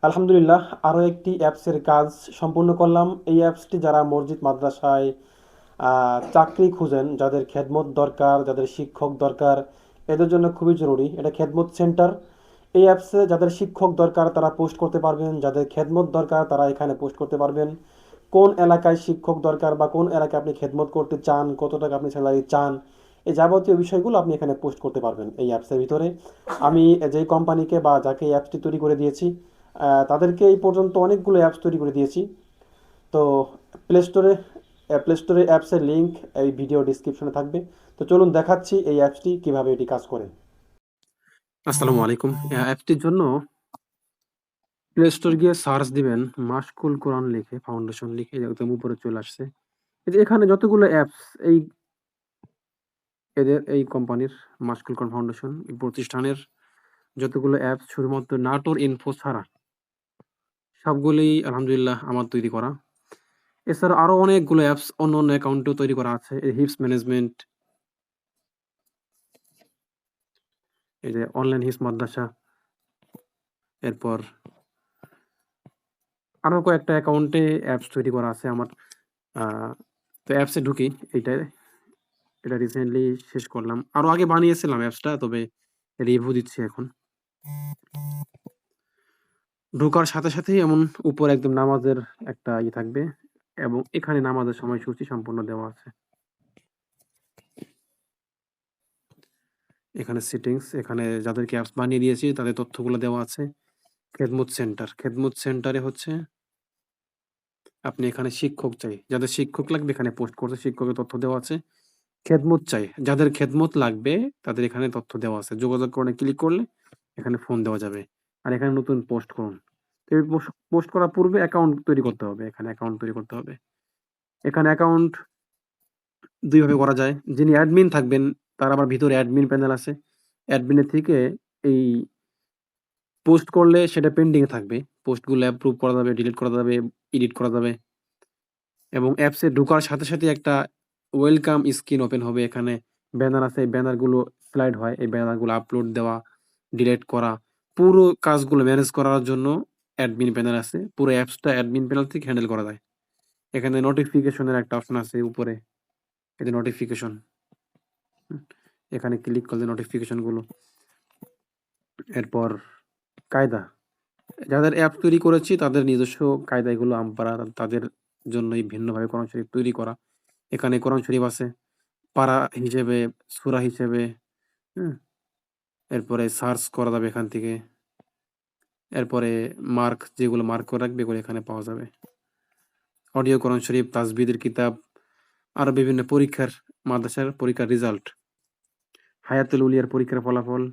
আলহামদুলিল্লাহ, আরও একটি অ্যাপসের কাজ সম্পূর্ণ করলাম। এই অ্যাপসটি যারা মসজিদ মাদ্রাসায় চাকরি খুঁজেন, যাদের খেদমত দরকার, যাদের শিক্ষক দরকার, এদের জন্য খুবই জরুরি। এটা খেদমত সেন্টার। এই অ্যাপসে যাদের শিক্ষক দরকার তারা পোস্ট করতে পারবেন, যাদের খেদমত দরকার তারা এখানে পোস্ট করতে পারবেন। কোন এলাকায় শিক্ষক দরকার বা কোন এলাকায় আপনি খেদমত করতে চান, কত টাকা আপনি স্যালারি চান, এই যাবতীয় বিষয়গুলো আপনি এখানে পোস্ট করতে পারবেন এই অ্যাপসের ভিতরে। আমি যেই কোম্পানিকে বা যাকে এই অ্যাপসটি তৈরি করে দিয়েছি, তাদেরকে এই পর্যন্ত অনেকগুলো অ্যাপস তৈরি করে দিয়েছি। তো প্লে স্টোরে প্লে স্টোরে অ্যাপসের লিঙ্ক এই ভিডিও ডিসক্রিপশনে থাকবে। তো চলুন দেখাচ্ছি এই অ্যাপসটি কিভাবে এটি কাজ করে। আসসালামু আলাইকুম। অ্যাপটির জন্য প্লে স্টোর গিয়ে সার্চ দিবেন মাশকুল কোরআন লিখে, ফাউন্ডেশন লিখে, একদম উপরে চলে আসছে। এই যে এখানে যতগুলো অ্যাপস, এই এদের এই কোম্পানির মাশকুল কোরআন ফাউন্ডেশন এই প্রতিষ্ঠানের যতগুলো অ্যাপস, শুধুমাত্র নাটোর ইনফো ছাড়া সবগুলোই আলহামদুলিল্লাহ আমার তৈরি করা। এছাড়া আরো অনেকগুলো অ্যাপস অন্য অন্য অ্যাকাউন্টেও তৈরি করা আছে। এই হিপস ম্যানেজমেন্ট, এই যে অনলাইন হিপস মাদ্রাসা, এরপর আরো কয়েকটা অ্যাকাউন্টে অ্যাপস তৈরি করা আছে আমার। তো অ্যাপসে ঢুকি। এটা রিসেন্টলি শেষ করলাম। আরো আগে বানিয়েছিলাম অ্যাপসটা, তবে রিভিউ দিচ্ছি এখন। ঢোকার সাথে সাথেই এমন উপরে একদম নামাজের একটা থাকবে, এবং এখানে নামাজের সময়সূচি সম্পূর্ণ দেওয়া আছে। এখানে সেটিংস, এখানে যাদেরকে অ্যাপস বানিয়ে দিয়েছি তাদের তথ্যগুলো দেওয়া আছে। খেদমত সেন্টারে হচ্ছে আপনি এখানে শিক্ষক চাই, যাদের শিক্ষক লাগবে এখানে পোস্ট করতে, শিক্ষকের তথ্য দেওয়া আছে। খেদমত চাই, যাদের খেদমত লাগবে তাদের এখানে তথ্য দেওয়া আছে। যোগাযোগ করে ক্লিক করলে এখানে ফোন দেওয়া যাবে। আর এখানে নতুন পোস্ট করুন। তো এই পোস্ট করার পূর্বে অ্যাকাউন্ট তৈরি করতে হবে। এখানে অ্যাকাউন্ট তৈরি করতে হবে। এখানে অ্যাকাউন্ট ২ ভাবে করা যায়। যিনি অ্যাডমিন থাকবেন তার আবার ভিতরে অ্যাডমিন প্যানেল আছে। অ্যাডমিনের থেকে এই পোস্ট করলে সেটা পেন্ডিং এ থাকবে। পোস্টগুলো অ্যাপ্রুভ করা যাবে, ডিলিট করা যাবে, এডিট করা যাবে। এবং অ্যাপসে ঢোকার সাথে সাথে একটা ওয়েলকাম স্ক্রিন ওপেন হবে। এখানে ব্যানার আছে, এই ব্যানারগুলো স্লাইড হয়। এই ব্যানারগুলো আপলোড দেওয়া, ডিলিট করা, পুরো কাজগুলো ম্যানেজ করার জন্য অ্যাডমিন প্যানেল আছে। পুরো অ্যাপসটা অ্যাডমিন প্যানেল থেকে হ্যান্ডেল করা যায়। এখানে নোটিফিকেশনের একটা অপশন আছে উপরে। এই যে নোটিফিকেশন, এখানে ক্লিক করলে নোটিফিকেশন গুলো। এরপর কায়দা, যাদের অ্যাপ তৈরি করেছি তাদের নিজস্ব কায়দা, এগুলো আমরা তাদের জন্যই ভিন্নভাবে কোরআন শরীফ তৈরি করা। এখানে কোরআন শরীফ আছে পারা হিসেবে, সূরা হিসেবে। হুম? এরপরে সার্চ করা যাবে এখান থেকে। এরপরে মার্ক, যেগুলো মার্ক করে রাখবে এগুলো এখানে পাওয়া যাবে। অডিও কোরআন শরীফ, তাজবিদের কিতাব, আরো বিভিন্ন পরীক্ষার, মাদ্রাসার পরীক্ষার রেজাল্ট, হায়াতুল উলিয়ার পরীক্ষার ফলাফল,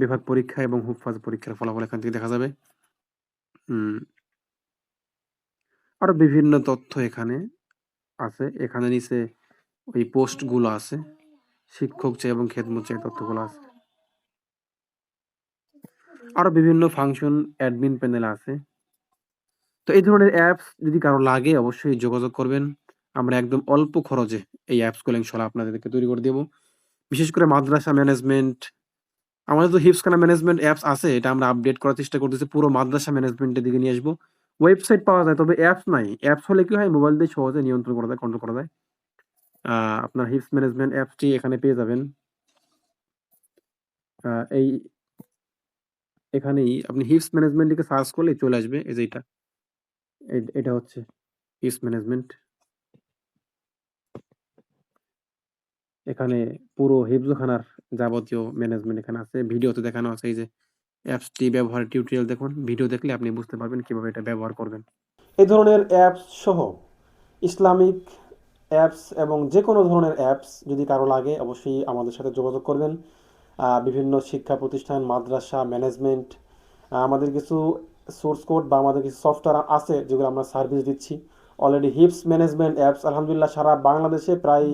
বিভাগ পরীক্ষা এবং হুফাজ পরীক্ষার ফলাফল এখান থেকে দেখা যাবে। হুম, আরো বিভিন্ন তথ্য এখানে আছে। এখানে নিচে ওই পোস্ট গুলো আছে, শিক্ষক চাই এবং খেদমত চাই তথ্যগুলো আছে। আরো বিভিন্ন ফাংশন অ্যাডমিন প্যানেল আছে। তো এই ধরনের অ্যাপস যদি কারো লাগে অবশ্যই যোগাযোগ করবেন। আমরা একদম অল্প খরচে এই অ্যাপসগুলো ইনশাআল্লাহ আপনাদেরকে তৈরি করে দেব। বিশেষ করে মাদ্রাসা ম্যানেজমেন্ট, আমাদের তো হিফজখানা ম্যানেজমেন্ট অ্যাপস আছে, এটা আমরা আপডেট করার চেষ্টা করতেছি, পুরো মাদ্রাসা ম্যানেজমেন্টের দিকে নিয়ে আসবো। ওয়েবসাইট পাওয়া যায় তবে অ্যাপস নাই। অ্যাপস হলে কি হয়, মোবাইল দিয়ে সহজে নিয়ন্ত্রণ করা যায়, কন্ট্রোল করা যায়। আপনার হিফজ ম্যানেজমেন্ট অ্যাপসটি এখানে পেয়ে যাবেন। এই এখানেই আপনি হিফজ ম্যানেজমেন্ট লিখে সার্চ করলেই চলে আসবে। এই যে এটা হচ্ছে হিফজ ম্যানেজমেন্ট। এখানে পুরো হিফজখানার যাবতীয় ম্যানেজমেন্ট এখানে আছে। ভিডিওতে দেখানো আছে। এই যে অ্যাপসটি ব্যবহারের টিউটোরিয়াল দেখুন। ভিডিও দেখলে আপনি বুঝতে পারবেন কিভাবে এটা ব্যবহার করবেন। এই ধরনের অ্যাপস সহ ইসলামিক অ্যাপস এবং যে কোনো ধরনের অ্যাপস যদি কারো লাগে অবশ্যই আমাদের সাথে যোগাযোগ করবেন। বিভিন্ন শিক্ষা প্রতিষ্ঠান, মাদ্রাসা ম্যানেজমেন্ট, আমাদের কিছু সোর্স কোড বা আমাদের কিছু সফটওয়্যার আছে যেগুলো আমরা সার্ভিস দিচ্ছি। অলরেডি হিপস ম্যানেজমেন্ট অ্যাপস আলহামদুলিল্লাহ সারা বাংলাদেশে প্রায়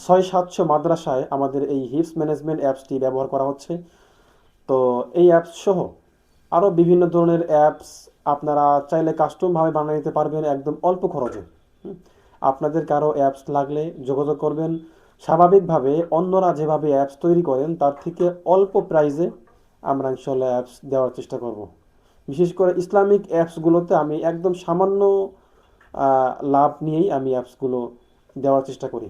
600-700 মাদ্রাসায় আমাদের এই হিপস ম্যানেজমেন্ট অ্যাপসটি ব্যবহার করা হচ্ছে। তো এই অ্যাপস সহ আরও বিভিন্ন ধরনের অ্যাপস আপনারা চাইলে কাস্টমভাবে বানিয়ে নিতে পারবেন একদম অল্প খরচে। হুম। আপনাদের কারো অ্যাপস লাগলে যোগাযোগ করবেন। স্বাভাবিকভাবে অন্যরা যেভাবে অ্যাপস তৈরি করেন তার থেকে অল্প প্রাইসে আমরা ইনশাল্লাহ অ্যাপস দেওয়ার চেষ্টা করব। বিশেষ করে ইসলামিক অ্যাপসগুলোতে আমি একদম সামান্য লাভ নিয়েই আমি অ্যাপসগুলো দেওয়ার চেষ্টা করি।